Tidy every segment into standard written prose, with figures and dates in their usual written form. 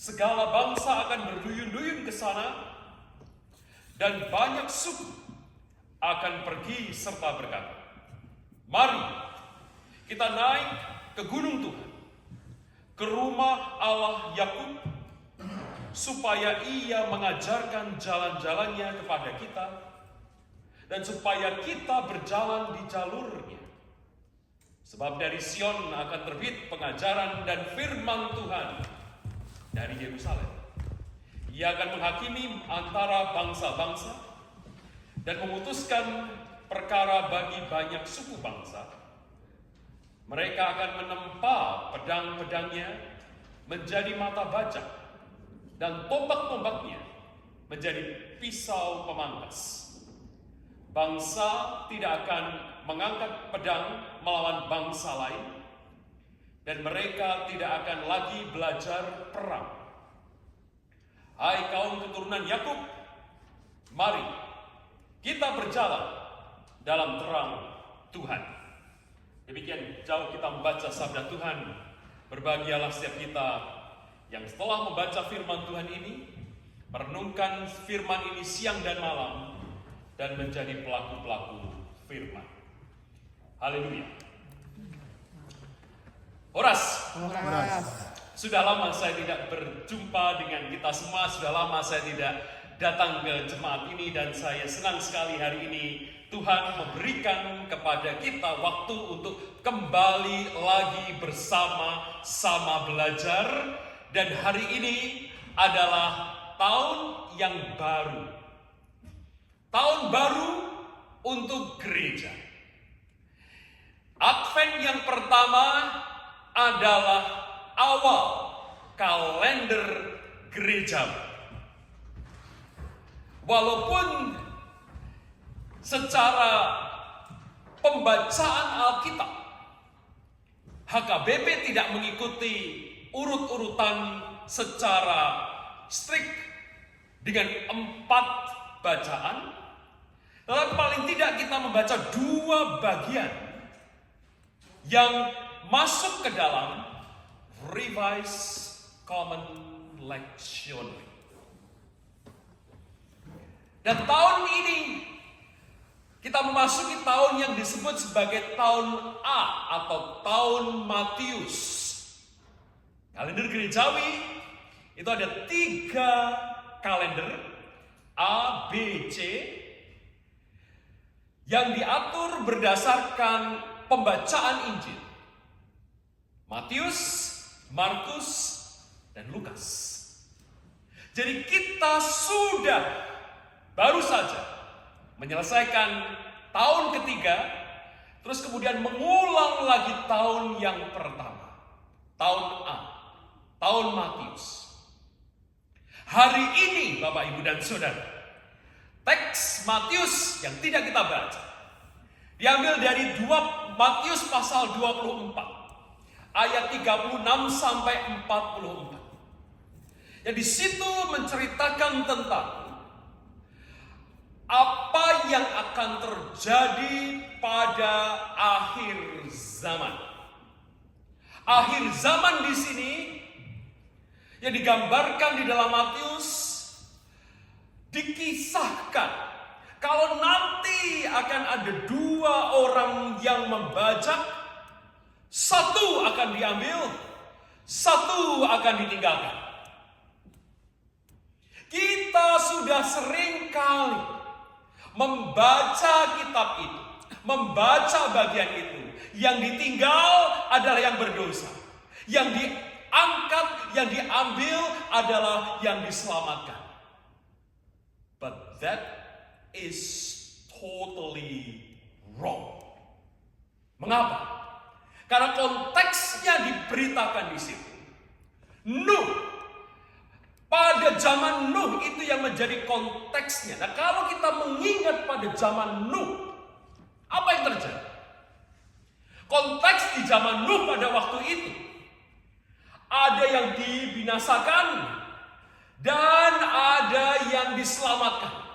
segala bangsa akan berduyun-duyun ke sana, dan banyak suku akan pergi serta berkata, mari kita naik ke gunung Tuhan, ke rumah Allah Yakub, supaya Ia mengajarkan jalan-jalannya kepada kita, dan supaya kita berjalan di jalurnya. Sebab dari Sion akan terbit pengajaran dan firman Tuhan dari Yerusalem. Ia akan menghakimi antara bangsa-bangsa dan memutuskan perkara bagi banyak suku bangsa. Mereka akan menempa pedang-pedangnya menjadi mata bajak dan tombak-tombaknya menjadi pisau pemangkas. Bangsa tidak akan mengangkat pedang melawan bangsa lain, dan mereka tidak akan lagi belajar perang. Hai kaum keturunan Yakub, mari kita berjalan dalam terang Tuhan. Demikian jauh kita membaca sabda Tuhan. Berbahagialah setiap kita yang setelah membaca firman Tuhan ini, merenungkan firman ini siang dan malam, dan menjadi pelaku-pelaku firman. Haleluya. Horas. Sudah lama saya tidak berjumpa dengan kita semua. Sudah lama saya tidak datang ke jemaat ini, dan saya senang sekali hari ini Tuhan memberikan kepada kita waktu untuk kembali lagi bersama-sama belajar. Dan hari ini adalah tahun yang baru. Tahun baru untuk gereja. Advent yang pertama adalah awal kalender gereja. Walaupun secara pembacaan Alkitab HKBP tidak mengikuti urut-urutan secara strict dengan 4 bacaan, tetapi paling tidak kita membaca 2 bagian yang masuk ke dalam Revised Common Lectionary. Dan tahun ini kita memasuki tahun yang disebut sebagai tahun A atau tahun Matius. Kalender gerejawi itu ada 3 kalender A, B, C yang diatur berdasarkan pembacaan Injil. Matius, Markus, dan Lukas. Jadi kita sudah baru saja menyelesaikan tahun ketiga, terus kemudian mengulang lagi tahun yang pertama, tahun A, tahun Matius. Hari ini Bapak Ibu dan Saudara, teks Matius yang tidak kita baca diambil dari 2 Matius pasal 24 ayat 36 sampai 44. Yang di situ menceritakan tentang apa yang akan terjadi pada akhir zaman. Akhir zaman di sini yang digambarkan di dalam Matius dikisahkan kalau nanti akan ada 2 orang yang membajak, 1 akan diambil, 1 akan ditinggalkan. Kita sudah sering kali membaca kitab itu, membaca bagian itu. Yang ditinggal adalah yang berdosa. Yang diangkat, yang diambil adalah yang diselamatkan. But that is totally wrong. Mengapa? Karena konteksnya diberitakan di situ. Nuh, pada zaman Nuh itu yang menjadi konteksnya. Nah, kalau kita mengingat pada zaman Nuh, apa yang terjadi? Konteks di zaman Nuh pada waktu itu, ada yang dibinasakan dan ada yang diselamatkan.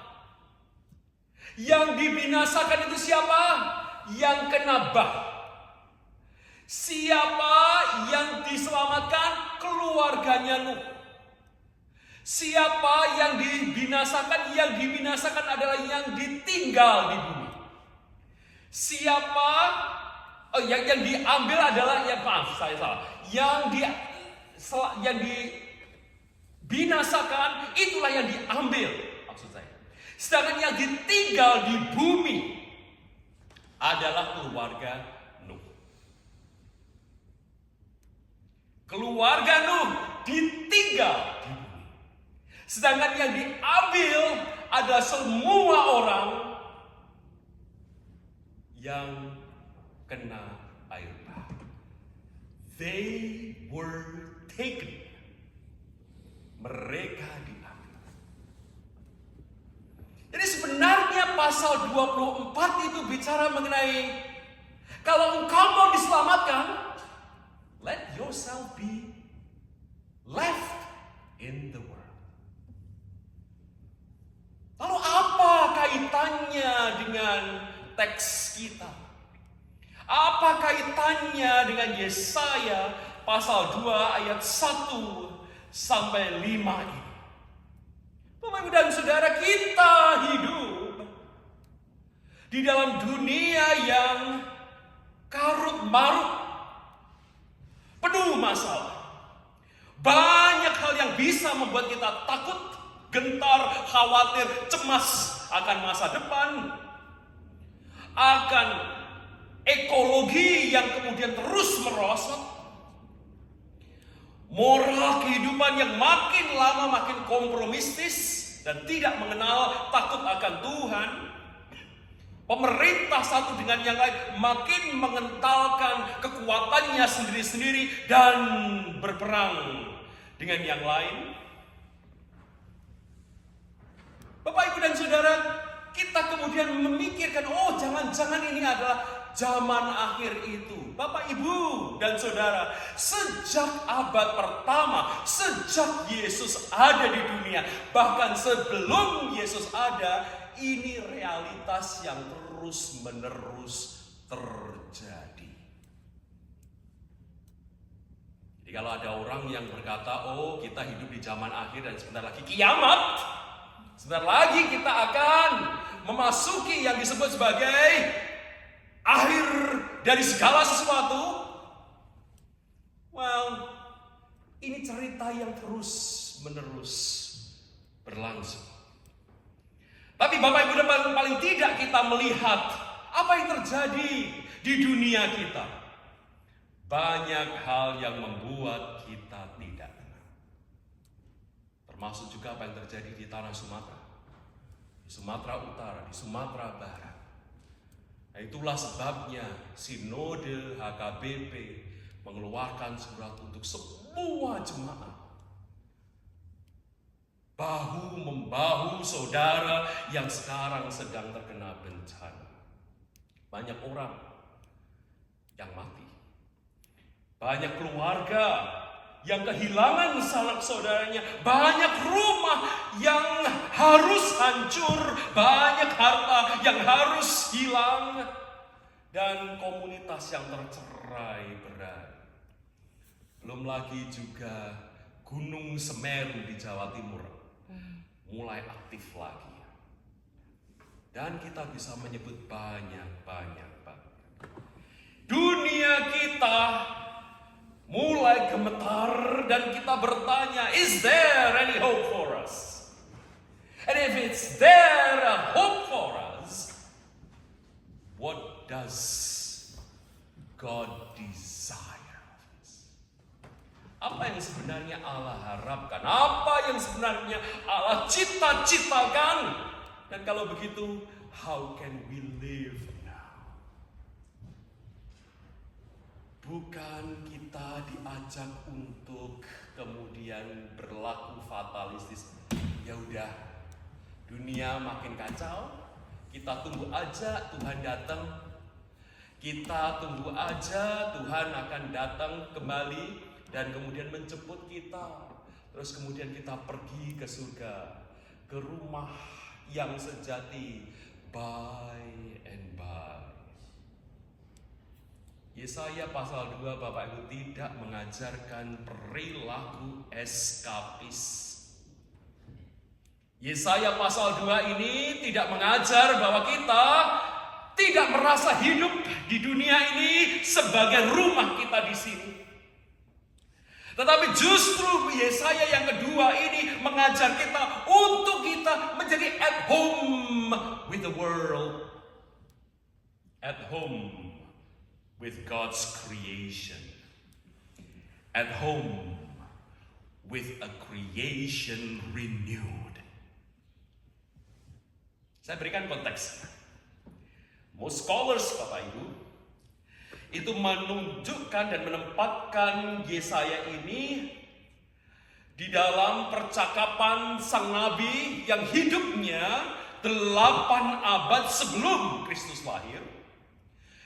Yang dibinasakan itu siapa? Yang kena bah. Siapa yang diselamatkan? Keluarganya Nuh. Siapa yang dibinasakan? Yang dibinasakan adalah yang ditinggal di bumi. Siapa yang diambil adalah, ya maaf saya salah. Yang dibinasakan itulah yang diambil, maksud saya. Sedangkan yang ditinggal di bumi adalah keluarga Nuh. Keluarga Nuh ditinggal di bumi. Sedangkan yang diambil adalah semua orang yang kena air bah. They were taken. Mereka diambil. Jadi sebenarnya pasal 24 itu bicara mengenai kalau engkau mau diselamatkan, let yourself be left in the world. Lalu apa kaitannya dengan teks kita? Apa kaitannya dengan Yesaya pasal 2 ayat 1 sampai 5 ini? Bapak Ibu dan Saudara, kita hidup di dalam dunia yang karut marut, penuh masalah. Banyak hal yang bisa membuat kita takut, gentar, khawatir, cemas akan masa depan, akan ekologi yang kemudian terus merosot, moral kehidupan yang makin lama makin kompromistis dan tidak mengenal takut akan Tuhan. Pemerintah satu dengan yang lain makin mengentalkan kekuatannya sendiri-sendiri dan berperang dengan yang lain. Bapak Ibu dan Saudara, kita kemudian memikirkan, oh jangan-jangan ini adalah zaman akhir itu. Bapak Ibu dan Saudara, sejak abad pertama, sejak Yesus ada di dunia, bahkan sebelum Yesus ada, ini realitas yang terus-menerus terjadi. Jadi kalau ada orang yang berkata, oh kita hidup di zaman akhir dan sebentar lagi kiamat, sebentar lagi kita akan memasuki yang disebut sebagai akhir dari segala sesuatu. Well, ini cerita yang terus-menerus berlangsung. Tapi Bapak Ibu paling tidak kita melihat apa yang terjadi di dunia kita. Banyak hal yang membuat kita tidak tenang. Termasuk juga apa yang terjadi di tanah Sumatera. Di Sumatera Utara, di Sumatera Barat. Nah, itulah sebabnya Sinode HKBP mengeluarkan surat untuk semua jemaat. Bahu-membahu saudara yang sekarang sedang terkena bencana. Banyak orang yang mati. Banyak keluarga yang kehilangan sanak saudaranya. Banyak rumah yang harus hancur. Banyak harta yang harus hilang. Dan komunitas yang tercerai berai. Belum lagi juga Gunung Semeru di Jawa Timur mulai aktif lagi. Dan kita bisa menyebut banyak. Dunia kita mulai gemetar dan kita bertanya, is there any hope for us? And if it's there a hope for us, what does God desire? Apa yang sebenarnya Allah harapkan? Apa yang sebenarnya Allah cita-citakan? Dan kalau begitu, how can we live now? Bukan kita diajak untuk kemudian berlaku fatalistis. Ya udah, dunia makin kacau, kita tunggu aja Tuhan datang. Kita tunggu aja Tuhan akan datang kembali dan kemudian menjemput kita. Terus kemudian kita pergi ke surga, ke rumah yang sejati, by and by. Yesaya pasal 2 Bapak Ibu tidak mengajarkan perilaku eskapis. Yesaya pasal 2 ini tidak mengajar bahwa kita tidak merasa hidup di dunia ini sebagai rumah kita di sini. Tetapi justru Yesaya yang kedua ini mengajar kita untuk kita menjadi at home with the world. At home with God's creation. At home with a creation renewed. Saya berikan konteks. Most scholars, Bapak Ibu, itu menunjukkan dan menempatkan Yesaya ini di dalam percakapan sang nabi yang hidupnya 8 abad sebelum Kristus lahir.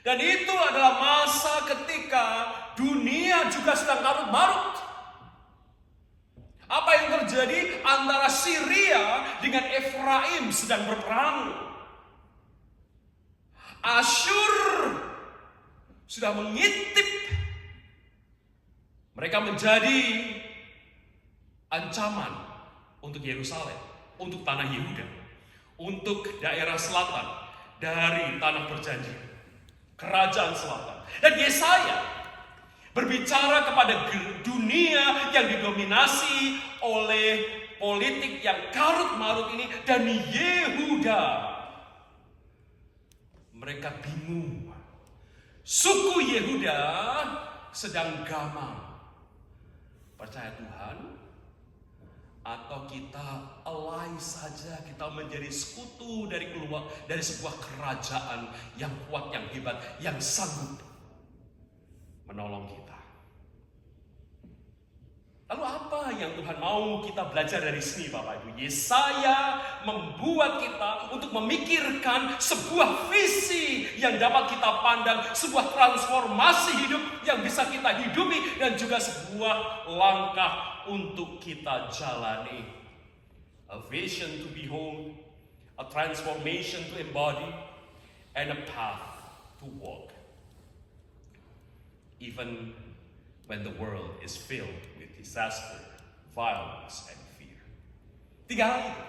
Dan itu adalah masa ketika dunia juga sedang karut-marut. Apa yang terjadi antara Syria dengan Efraim sedang berperang. Asyur sudah mengintip. Mereka menjadi ancaman untuk Yerusalem, untuk tanah Yehuda, untuk daerah selatan dari tanah perjanjian, kerajaan selatan. Dan Yesaya berbicara kepada dunia yang didominasi oleh politik yang karut-marut ini dan Yehuda. Mereka bingung. Suku Yehuda sedang gamang. Percaya Tuhan atau kita alay saja, kita menjadi sekutu dari sebuah kerajaan yang kuat, yang hebat, yang sanggup menolong kita. Lalu apa yang Tuhan mau kita belajar dari sini, Bapak Ibu? Yesaya membuat kita untuk memikirkan sebuah visi yang dapat kita pandang, sebuah transformasi hidup yang bisa kita hidupi, dan juga sebuah langkah untuk kita jalani. A vision to behold, a transformation to embody, and a path to walk. Even when the world is filled with disaster, violence, and fear. 3 hal itu.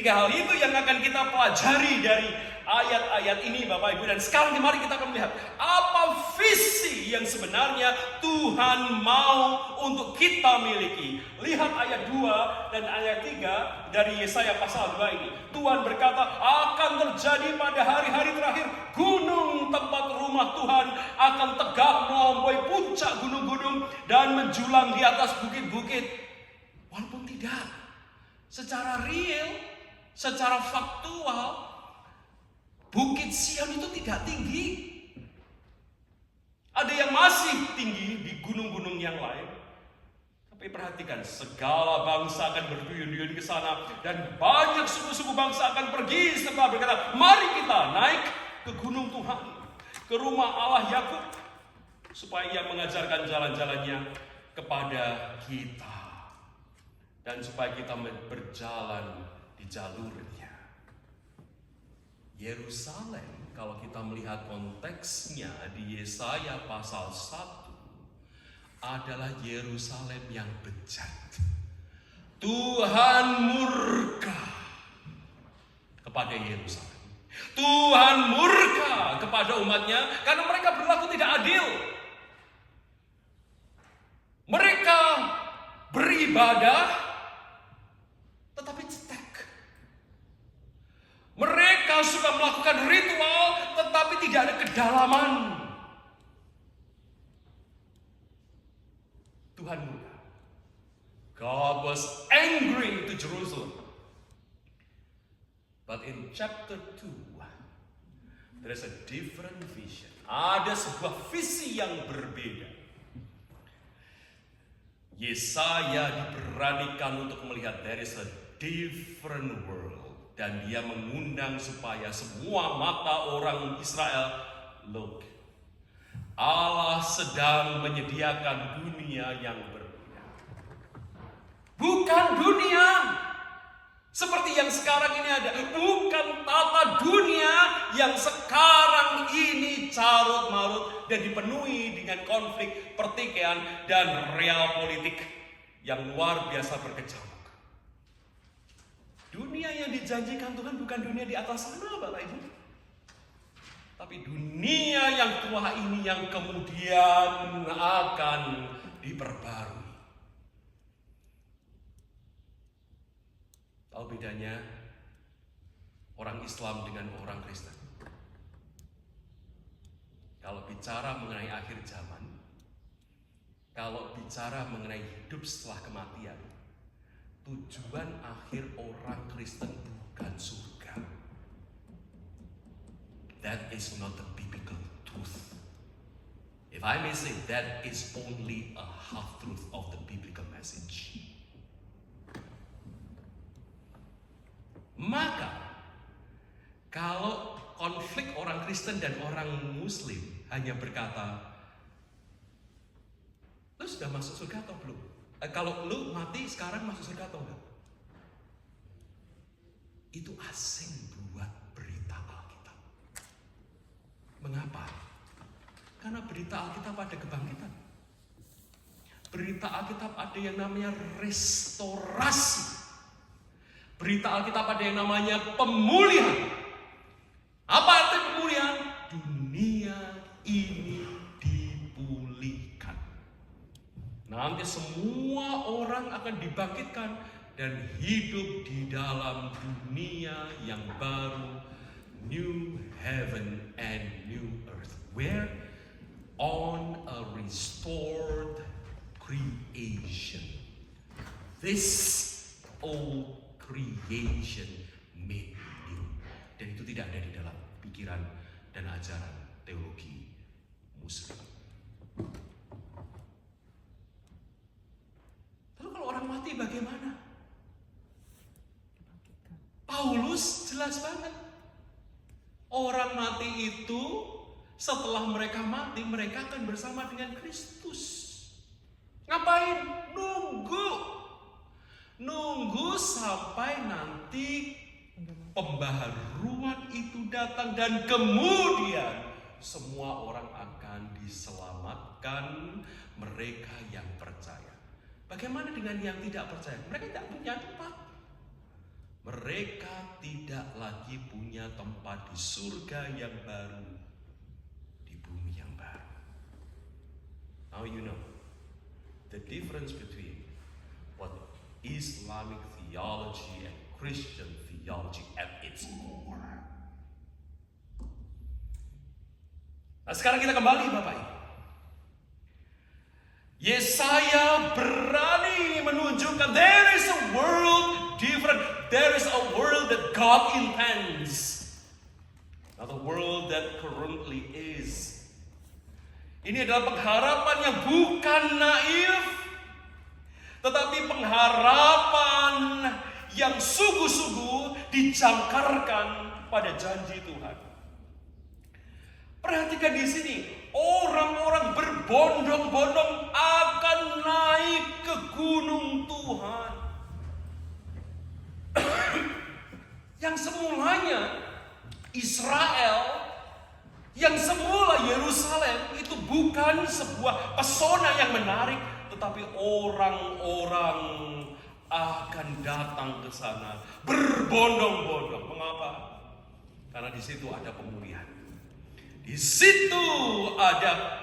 3 hal itu yang akan kita pelajari dari ayat-ayat ini, Bapak Ibu. Dan sekarang mari kita akan melihat apa visi yang sebenarnya Tuhan mau untuk kita miliki. Lihat ayat 2 dan ayat 3 dari Yesaya pasal 2 ini. Tuhan berkata, akan terjadi pada hari-hari terakhir, gunung tempat rumah Tuhan akan tegak melampaui puncak gunung-gunung dan menjulang di atas bukit-bukit. Walaupun tidak secara real, secara faktual, Bukit Sion itu tidak tinggi. Ada yang masih tinggi di gunung-gunung yang lain. Tapi perhatikan, segala bangsa akan berduyun-duyun ke sana. Dan banyak suku-suku bangsa akan pergi serta berkata, mari kita naik ke gunung Tuhan, ke rumah Allah Yakub, supaya Ia mengajarkan jalan-jalannya kepada kita. Dan supaya kita berjalan di jalurnya. Yerusalem, kalau kita melihat konteksnya di Yesaya pasal 1, adalah Yerusalem yang bejat. Tuhan murka kepada Yerusalem. Tuhan murka kepada umatnya karena mereka berlaku tidak adil. Mereka beribadah tetapi cetek. Mereka suka melakukan ritual tetapi tidak ada kedalaman. Tuhan murka. God was angry to Jerusalem. But in chapter 2, there is a different vision. Ada sebuah visi yang berbeda. Yesaya diberanikan untuk melihat there is a different world. Dan dia mengundang supaya semua mata orang Israel, look, Allah sedang menyediakan dunia yang berbeda. Bukan dunia seperti yang sekarang ini ada. Bukan tata dunia yang sekarang ini carut-marut dan dipenuhi dengan konflik, pertikaian, dan real politik yang luar biasa berkecamuk. Dunia yang dijanjikan Tuhan bukan dunia di atas sana, Bapak Ibu. Tapi dunia yang tua ini yang kemudian akan diperbarui. Tahu bedanya orang Islam dengan orang Kristen? Kalau bicara mengenai akhir zaman, kalau bicara mengenai hidup setelah kematian, tujuan akhir orang Kristen bukan surga. That is not the biblical truth. If I may say, that is only a half truth of the biblical message. Maka, kalau konflik orang Kristen dan orang Muslim hanya berkata, lu sudah masuk surga atau belum? Kalau lu mati sekarang masuk surga atau enggak? Itu asing buat berita Alkitab. Mengapa? Karena berita Alkitab ada kebangkitan. Berita Alkitab ada yang namanya restorasi. Berita Alkitab ada yang namanya pemulihan. Apa arti pemulihan? Dunia ini dipulihkan. Nanti semua orang akan dibangkitkan dan hidup di dalam dunia yang baru, new heaven and new earth, where on a restored creation, this old creation made new. Dan itu tidak ada di dalam pikiran dan ajaran teologi Muslim. Lalu kalau orang mati bagaimana? Paulus jelas banget. Orang mati itu setelah mereka mati, mereka akan bersama dengan Kristus. Ngapain? Nunggu sampai nanti pembaharuan itu datang dan kemudian semua orang akan diselamatkan, mereka yang percaya. Bagaimana dengan yang tidak percaya? Mereka tidak punya tempat. Mereka tidak lagi punya tempat di surga yang baru, di bumi yang baru. Now you know the difference between what Islamic theology and Christian theology at its core. Nah, sekarang kita kembali Bapak Ibu. Yesaya berani menunjukkan there is a world different. There is a world that God intends. Not the world that currently is. Ini adalah pengharapan yang bukan naif, tetapi pengharapan yang sungguh-sungguh dijangkarkan pada janji Tuhan. Perhatikan di sini, orang-orang berbondong-bondong akan naik ke gunung Tuhan. Yang semulanya Israel, yang semula Yerusalem itu bukan sebuah pesona yang menarik, tetapi orang-orang akan datang ke sana berbondong-bondong. Mengapa? Karena di situ ada pemulihan. Di situ ada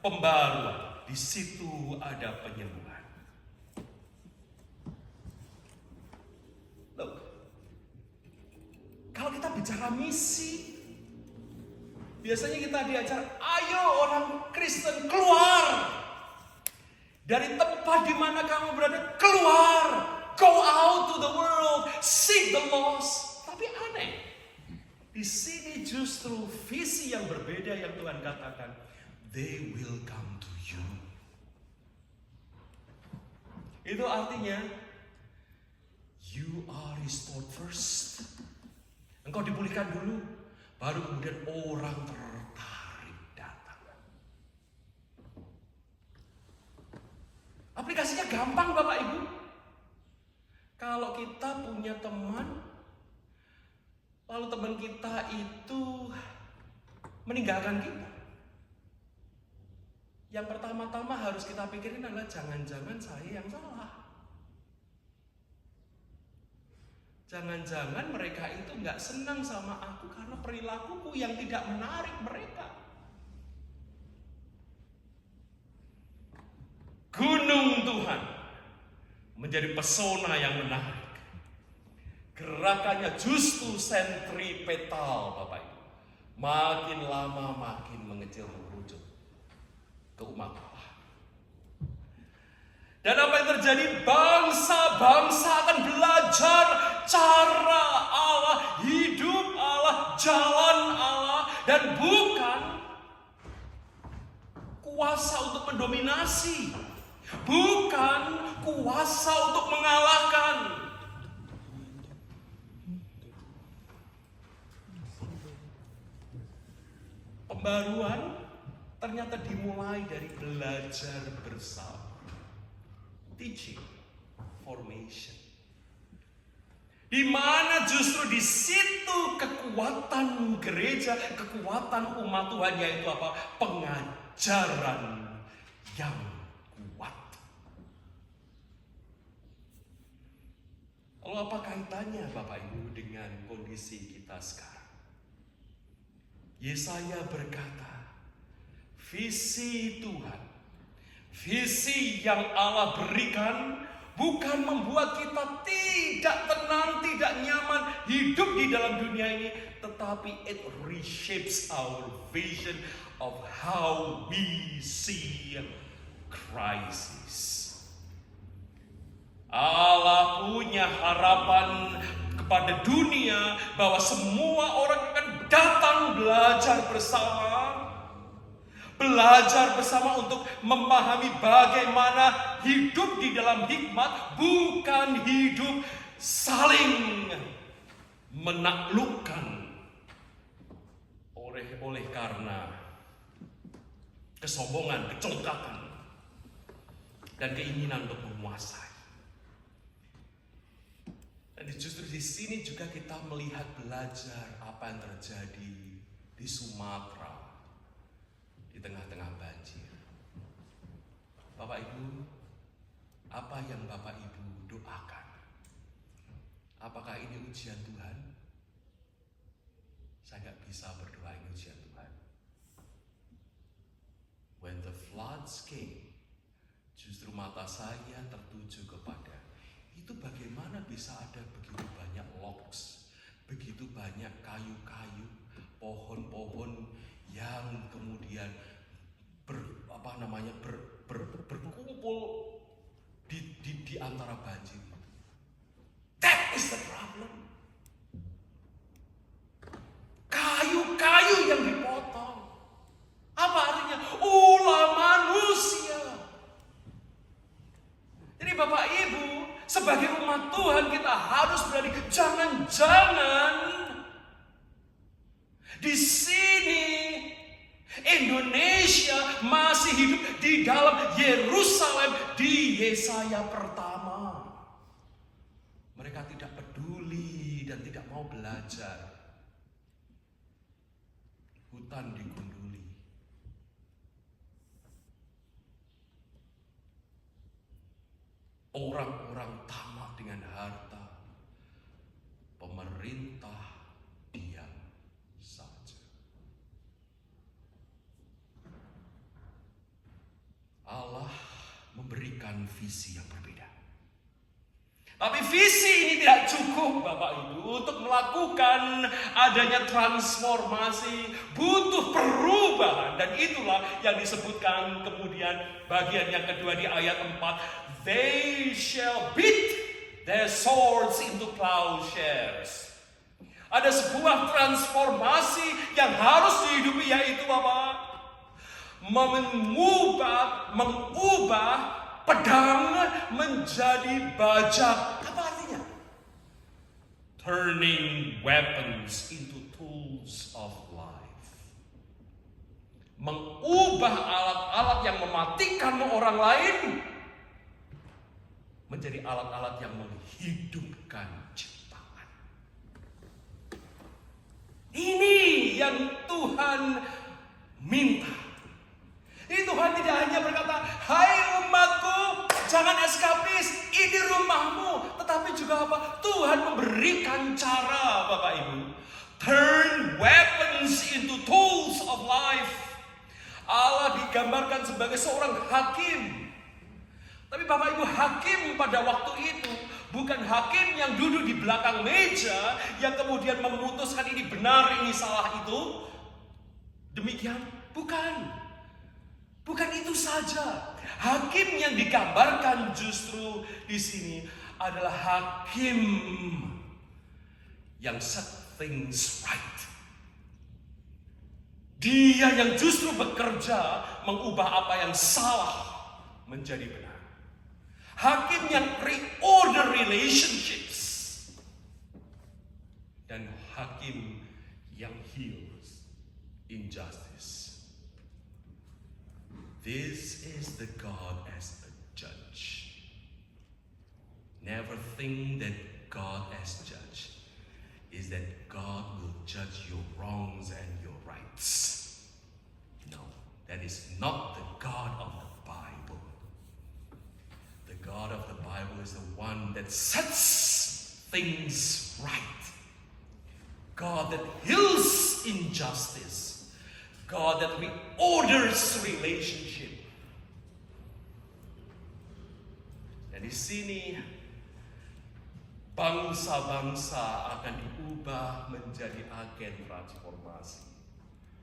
pembaruan. Di situ ada penyembuhan. Loh, kalau kita bicara misi, biasanya kita diajar, ayo orang Kristen keluar dari tempat di mana kamu berada, keluar, go out to the world, seek the lost. Tapi aneh, di sini justru visi yang berbeda yang Tuhan katakan, they will come to you. Itu artinya, you are restored first. Engkau dipulihkan dulu, baru kemudian orang tertarik datang. Aplikasinya gampang Bapak Ibu. Kalau kita punya teman, lalu teman kita itu meninggalkan kita, yang pertama-tama harus kita pikirin adalah jangan-jangan saya yang salah. Jangan-jangan mereka itu nggak senang sama aku karena perilakuku yang tidak menarik mereka. Gunung Tuhan menjadi pesona yang menarik. Gerakannya justru sentripetal, Bapak Ibu. Makin lama makin mengecil, mengerucut ke umat Allah. Dan apa yang terjadi? Bangsa-bangsa akan belajar cara Allah, hidup Allah, jalan Allah, dan bukan kuasa untuk mendominasi, bukan kuasa untuk mengalahkan. Pembaruan ternyata dimulai dari belajar bersama. Teaching, formation. Di mana justru di situ kekuatan gereja, kekuatan umat Tuhan, yaitu apa? Pengajaran yang kuat. Lalu apa kaitannya Bapak Ibu dengan kondisi kita sekarang? Yesaya berkata, visi Tuhan, visi yang Allah berikan bukan membuat kita tidak tenang, tidak nyaman hidup di dalam dunia ini, tetapi it reshapes our vision of how we see crisis. Allah punya harapan kepada dunia bahwa semua orang akan datang belajar bersama untuk memahami bagaimana hidup di dalam hikmat, bukan hidup saling menaklukkan oleh karena kesombongan, kecongkakan, dan keinginan untuk menguasai. Dan justru di sini juga kita melihat belajar apa yang terjadi di Sumatera di tengah-tengah banjir. Bapak Ibu, apa yang Bapak Ibu doakan? Apakah ini ujian Tuhan? Saya nggak bisa berdoa ini ujian Tuhan. When the floods came, justru mata saya tertuju kepada itu bagaimana bisa ada begitu banyak logs, begitu banyak kayu-kayu, pohon-pohon yang kemudian berkumpul di antara banjir. That is the problem. Kayu-kayu yang dipotong. Apa artinya? Ulah manusia. Jadi Bapak Ibu, sebagai umat Tuhan kita harus berani. Jangan-jangan di sini Indonesia masih hidup di dalam Yerusalem di Yesaya pertama. Mereka tidak peduli dan tidak mau belajar. Hutan digunduli. Orang-orang tamak dengan harta. Pemerintah diam saja. Allah memberikan visi yang berbeda. Tapi visi ini tidak cukup Bapak Ibu untuk melakukan adanya transformasi, butuh perubahan. Dan itulah yang disebutkan kemudian bagian yang kedua di ayat 4. They shall beat their swords into plowshares. Ada sebuah transformasi yang harus dihidupi, yaitu apa? Mengubah pedang menjadi bajak. Apa artinya? Turning weapons into tools of life. Mengubah alat-alat yang mematikan orang lain menjadi alat-alat yang menghidupkan ciptaan. Ini yang Tuhan minta. Ini Tuhan tidak hanya berkata, hai umatku, jangan eskapis, di rumahmu, tetapi juga apa? Tuhan memberikan cara, Bapak Ibu. Turn weapons into tools of life. Allah digambarkan sebagai seorang hakim. Tapi Bapak Ibu, hakim pada waktu itu bukan hakim yang duduk di belakang meja, yang kemudian memutuskan ini benar, ini salah, itu demikian. Bukan itu saja. Hakim yang digambarkan justru di sini adalah hakim yang set things right. Dia yang justru bekerja mengubah apa yang salah menjadi benar. Hakim yang reorder relationships. Dan hakim yang heals injustice. This is the God as a judge. Never think that God as judge is that God will judge your wrongs and your rights. No, that is not the God of the Bible. The God of the Bible is the one that sets things right. God that heals injustice. God that reorders relationship. Dan di sini bangsa-bangsa akan diubah menjadi agen transformasi.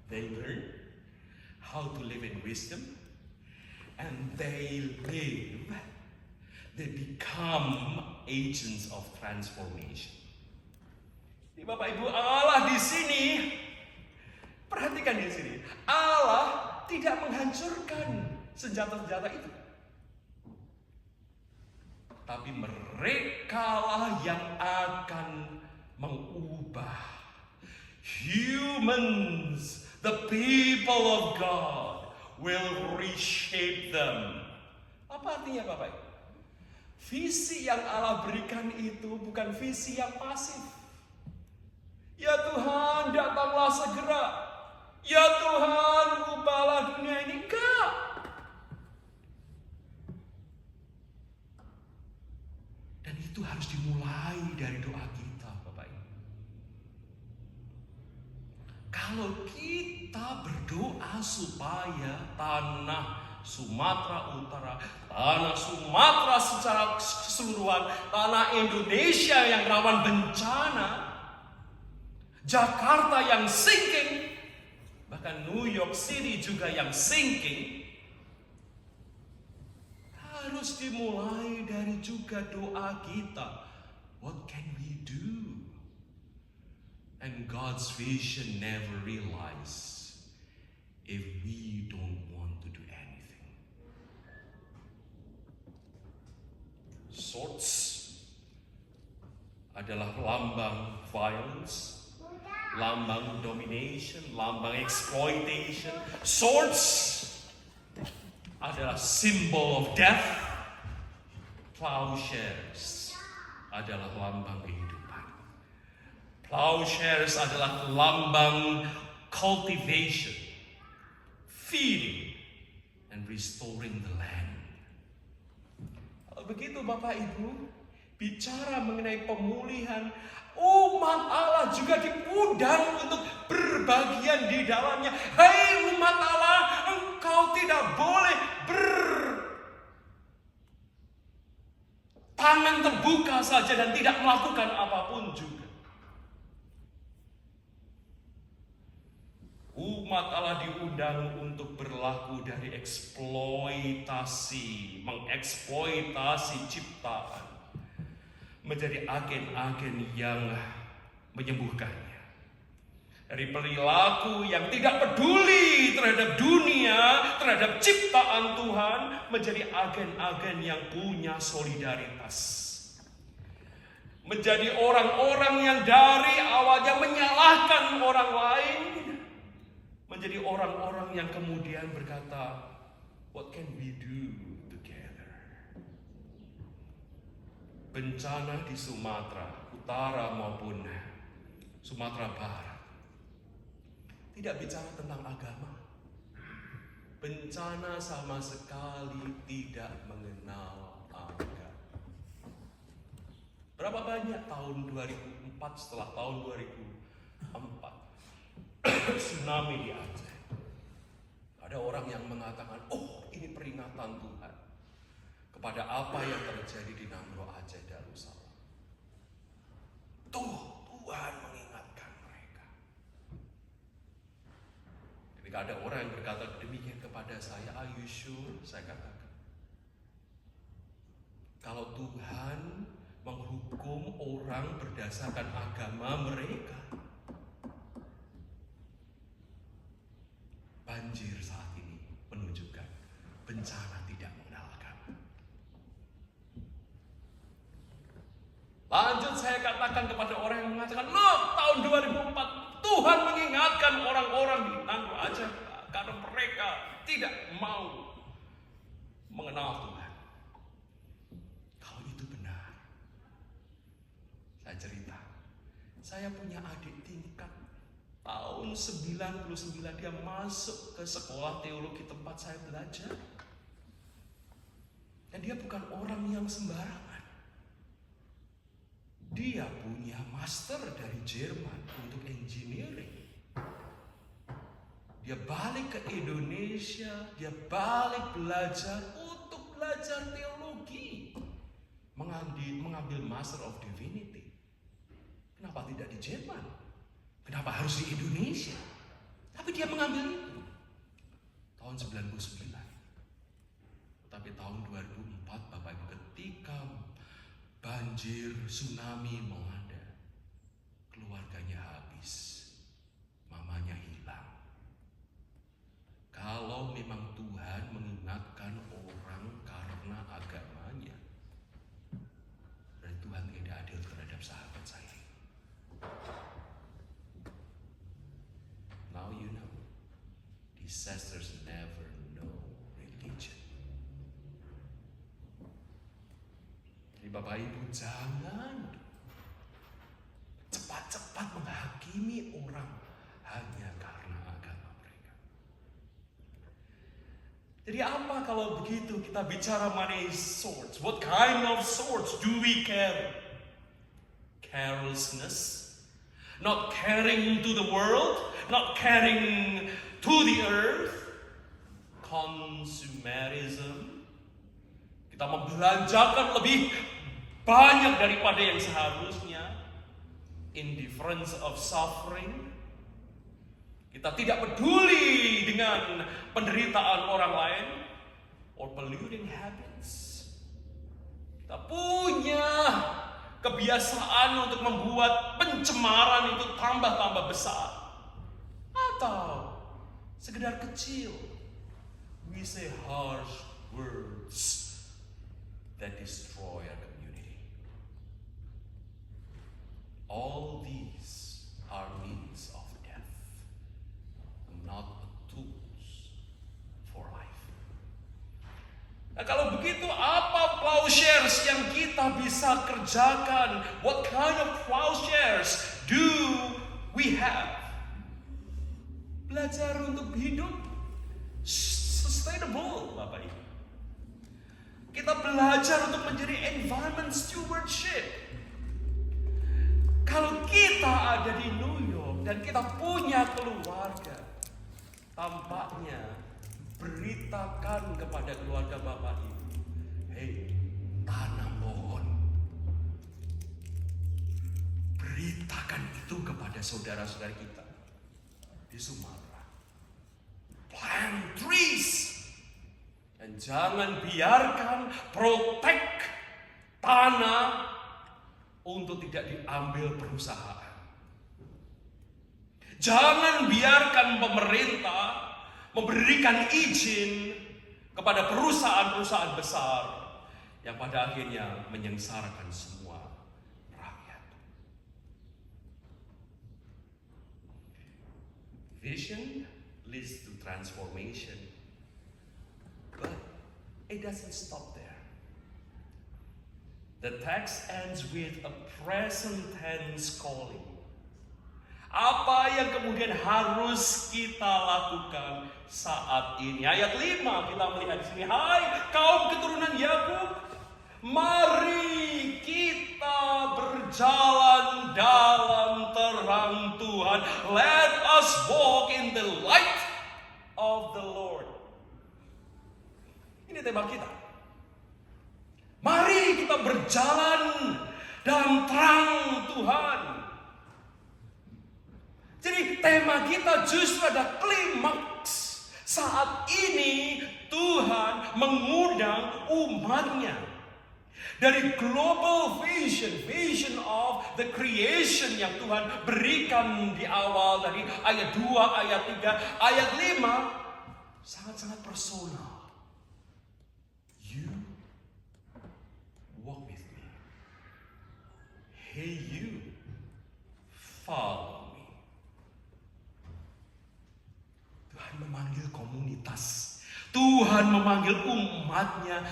They learn how to live in wisdom, and they become agents of transformation. Jadi Bapak Ibu, Allah di sini, perhatikan di sini, Allah tidak menghancurkan senjata-senjata itu. Tapi merekalah yang akan mengubah. Humans, the people of God, will reshape them. Apa artinya Bapak Ibu? Visi yang Allah berikan itu bukan visi yang pasif. Ya Tuhan, datanglah segera. Ya Tuhan, ubahlah dunia ini. Enggak. Dan itu harus dimulai dari doa kita, Bapak Ibu. Kalau kita berdoa supaya tanah Sumatera Utara, tanah Sumatera secara keseluruhan, tanah Indonesia yang rawan bencana, Jakarta yang sinking, bahkan New York City juga yang sinking, harus dimulai dari juga doa kita. What can we do? And God's vision never realized if we don't want to do anything. Swords adalah lambang violence, lambang domination, lambang exploitation. Swords adalah symbol of death. Plowshares adalah lambang kehidupan. Plowshares adalah lambang cultivation, feeding, and restoring the land. Kalau begitu Bapak Ibu, bicara mengenai pemulihan, umat Allah juga diundang untuk berbagian di dalamnya. Hai umat Allah, engkau tidak boleh tangan terbuka saja dan tidak melakukan apapun juga. Umat Allah diundang untuk berlaku dari eksploitasi, mengeksploitasi ciptaan menjadi agen-agen yang menyembuhkannya. Dari perilaku yang tidak peduli terhadap dunia, terhadap ciptaan Tuhan, menjadi agen-agen yang punya solidaritas. Menjadi orang-orang yang dari awalnya menyalahkan orang lain, menjadi orang-orang yang kemudian berkata, what can we do together? Bencana di Sumatera Utara maupun Sumatera Barat tidak bicara tentang agama. Bencana sama sekali tidak mengenal agama. Berapa banyak tahun 2004 setelah tahun 2004 tsunami di Aceh. Ada orang yang mengatakan, oh ini peringatan Tuhan kepada apa yang terjadi di Nanggroe Aceh Darussalam. Tuhan mengingatkan mereka. Ketika ada orang yang berkata demikian kepada saya, are you sure? Saya katakan, kalau Tuhan menghukum orang berdasarkan agama mereka, banjir saat ini menunjukkan bencana tidak mengenal agama. Lanjut saya katakan kepada orang yang mengatakan, loh tahun 2004 Tuhan mengingatkan orang-orang di Nanggroe Aceh karena mereka tidak mau mengenal Tuhan. Kalau itu benar, saya cerita, saya punya adik tingkat tahun 99 dia masuk ke sekolah teologi tempat saya belajar. Dan dia bukan orang yang sembarangan. Dia punya master dari Jerman untuk engineering. Dia balik ke Indonesia, dia balik belajar untuk belajar teologi. Mengambil Master of Divinity. Kenapa tidak di Jerman? Kenapa harus di Indonesia? Tapi dia mengambil itu. Tahun 99. Tapi tahun 2004, Bapak Ibu, ketika banjir, tsunami melanda, keluarganya habis. Mamanya hilang. Kalau memang Tuhan mengingatkan orang karena agamanya, berarti Tuhan tidak adil terhadap sahabat saya. Now you know, disasters never know religion. Jadi Bapak Ibu jangan cepat-cepat menghakimi orang hanya karena agama mereka. Jadi apa kalau begitu kita bicara mengenai swords? What kind of swords do we carry? Carelessness? Not caring to the world, not caring to the earth, consumerism. Kita membelanjakan lebih banyak daripada yang seharusnya, indifference of suffering. Kita tidak peduli dengan penderitaan orang lain, or polluting habits. Kita punya kebiasaan untuk membuat pencemaran itu tambah besar. Atau sekedar kecil. We say harsh words that destroy our community. All these are means of death, not tools for life. Nah, kalau begitu apa plowshares yang kita bisa kerjakan? What kind of plowshares do we have? Belajar untuk hidup sustainable, Bapak Ibu. Kita belajar untuk menjadi environment stewardship. Kalau kita ada di New York dan kita punya keluarga, tampaknya beritakan kepada keluarga Bapak Ibu, hei, tanam pohon. Beritakan itu kepada saudara-saudara kita di Sumatera. Plant trees. Dan jangan biarkan protect tanah untuk tidak diambil perusahaan. Jangan biarkan pemerintah memberikan izin kepada perusahaan-perusahaan besar yang pada akhirnya menyengsarakan semua rakyat. Vision leads to transformation, but it doesn't stop there. The text ends with a present tense calling. Apa yang kemudian harus kita lakukan saat ini? Ayat 5 kita melihat di sini. Hai kaum keturunan Yakub, mari kita berjalan dalam terang Tuhan. Jadi tema kita justru ada klimaks. Saat ini Tuhan mengundang umatnya. Dari global vision of the creation yang Tuhan berikan di awal dari ayat 2, ayat 3, ayat 5 sangat-sangat personal. You walk with me. Hey you, follow me. Tuhan memanggil komunitas. Tuhan memanggil umatnya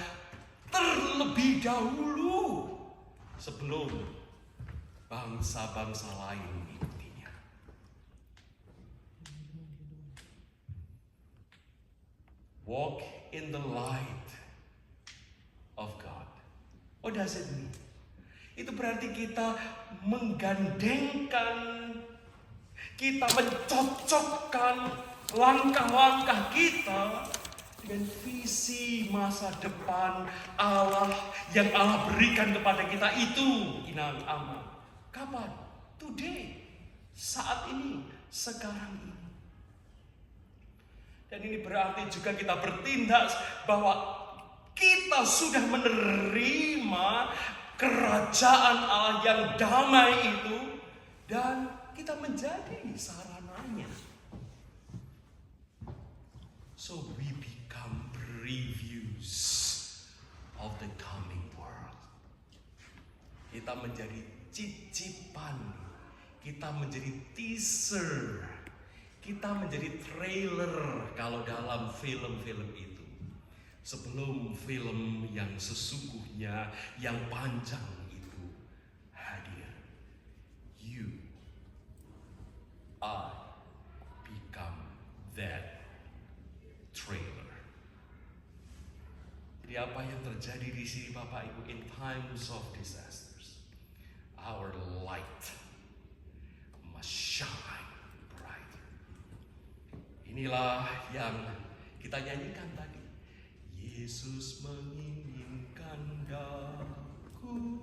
terlebih dahulu sebelum bangsa-bangsa lain mengikutinya. Walk in the light of God. What does it mean? Itu berarti kita menggandengkan, kita mencocokkan langkah-langkah kita dengan visi masa depan Allah yang Allah berikan kepada kita itu inang aman. Kapan? Today. Saat ini. Sekarang ini. Dan ini berarti juga kita bertindak bahwa kita sudah menerima kerajaan Allah yang damai itu. Dan kita menjadi sarananya. So we become previews of the coming world. Kita menjadi cicipan, kita menjadi teaser, kita menjadi trailer kalau dalam film-film itu. Sebelum film yang sesungguhnya, yang panjang itu hadir. You, I become that trailer. Jadi apa yang terjadi di sini Bapak Ibu, in times of disasters, our light must shine brighter. Inilah yang kita nyanyikan tadi. Yesus menginginkan daku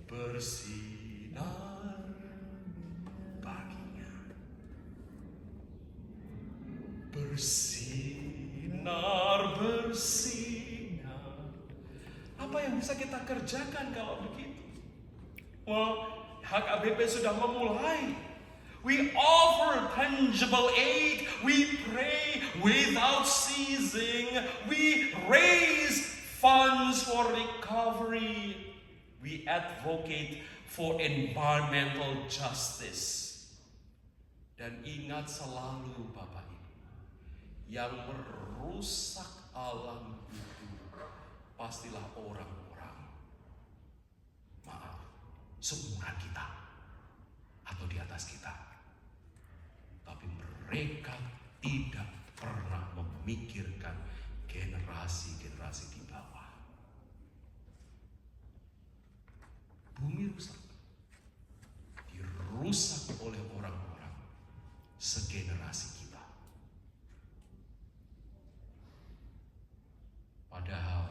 bersinar baginya. Bersinar. Apa yang bisa kita kerjakan kalau begitu? HKBP sudah memulai. We offer tangible aid. We pray without ceasing. We raise funds for recovery. We advocate for environmental justice. Dan ingat selalu Bapak Ibu, yang merusak alam itu pastilah orang-orang, maaf, seumuran kita atau di atas kita. Tapi mereka tidak pernah memikirkan generasi-generasi di bawah. Bumi rusak, dirusak oleh orang-orang segenerasi kita. Padahal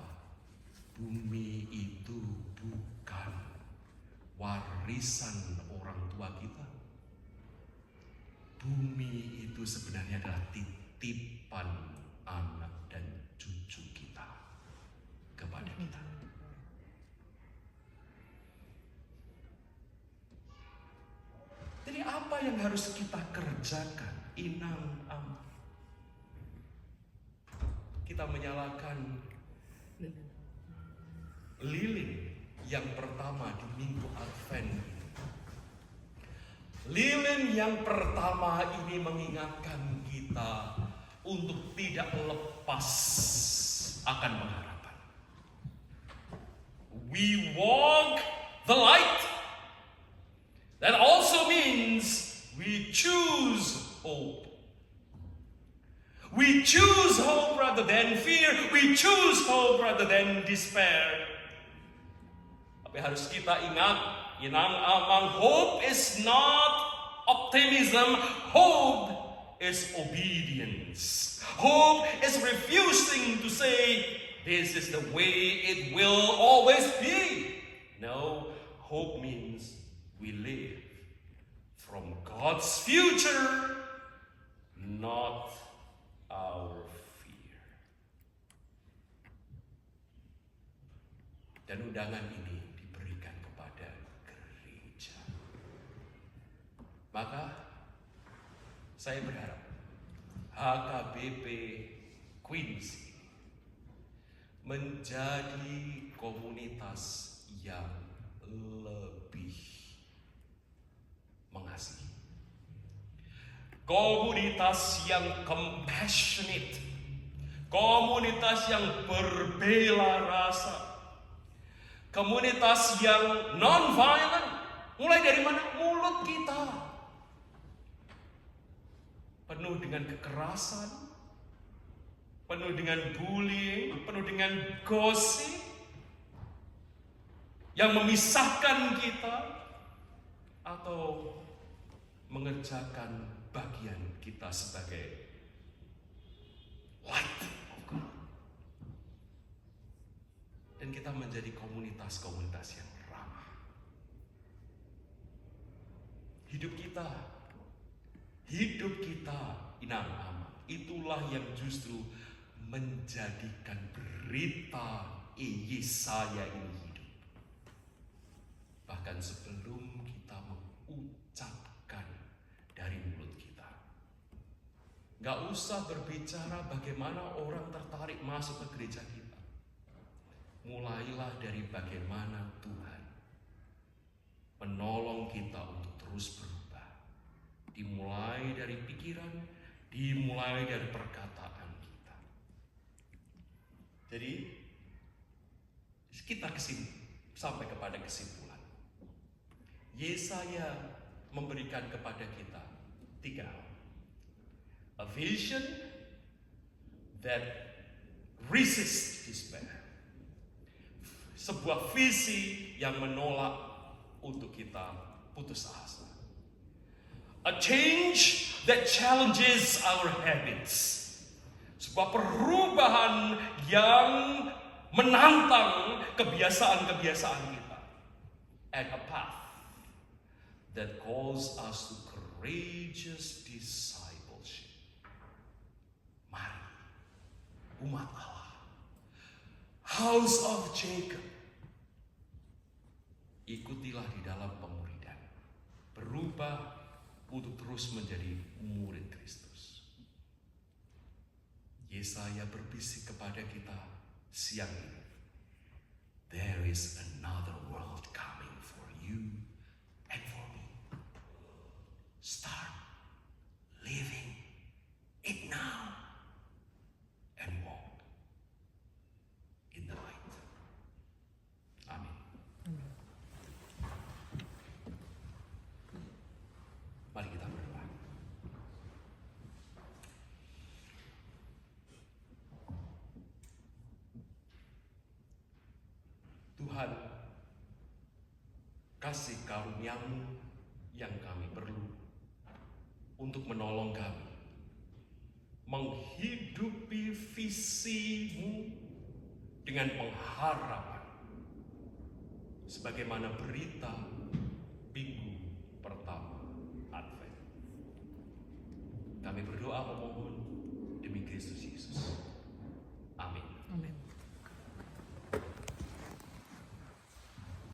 bumi itu bukan warisan orang tua kita. Bumi itu sebenarnya adalah titipan anak dan cucu kita kepada kita. Jadi apa yang harus kita kerjakan? Inang am. Kita menyalakan lilin yang pertama di Minggu Advent. Lilin yang pertama ini mengingatkan kita untuk tidak lepas akan pengharapan. We walk the light. That also means we choose hope. We choose hope rather than fear. We choose hope rather than despair. Tapi harus kita ingat, inang amang, hope is not optimism. Hope is obedience. Hope is refusing to say, this is the way it will always be. No, hope means we live from God's future, not our fear. Dan undangan ini diberikan kepada gereja. Maka saya berharap HKBP Quincy menjadi komunitas yang lebih mengasihi, komunitas yang compassionate, komunitas yang berbela rasa, komunitas yang non-violent. Mulai dari mana? Mulut kita penuh dengan kekerasan, penuh dengan bullying, penuh dengan gosip yang memisahkan kita atau mengerjakan bagian kita sebagai light of God. Dan kita menjadi komunitas-komunitas yang ramah. Hidup kita inam aman. Itulah yang justru menjadikan berita Yesaya ini hidup. Bahkan sebelum kita mengucapkan dari mulut kita. Gak usah berbicara bagaimana orang tertarik masuk ke gereja kita. Mulailah dari bagaimana Tuhan menolong kita untuk terus berubah. Dimulai dari pikiran, dimulai dari perkataan kita. Jadi kita sampai kepada kesimpulan. Yesaya memberikan kepada kita 3 hal. A vision that resists despair. Sebuah visi yang menolak untuk kita putus asa. A change that challenges our habits. Sebuah perubahan yang menantang kebiasaan-kebiasaan kita. And a path that calls us to courageous discipleship. Mari, umat Allah, House of Jacob, ikutilah di dalam pemuridan. Berubah untuk terus menjadi murid Kristus. Yesaya berbisik kepada kita siang ini. There is another world coming for you and for me. Start living it now and walk in the light. Amin. Mari kita berdoa. Tuhan, kasih karunia-Mu yang kami perlu untuk menolong kami menghidupi visi-Mu dengan pengharapan sebagaimana berita minggu pertama Advent. Kami berdoa memohon demi Kristus Yesus.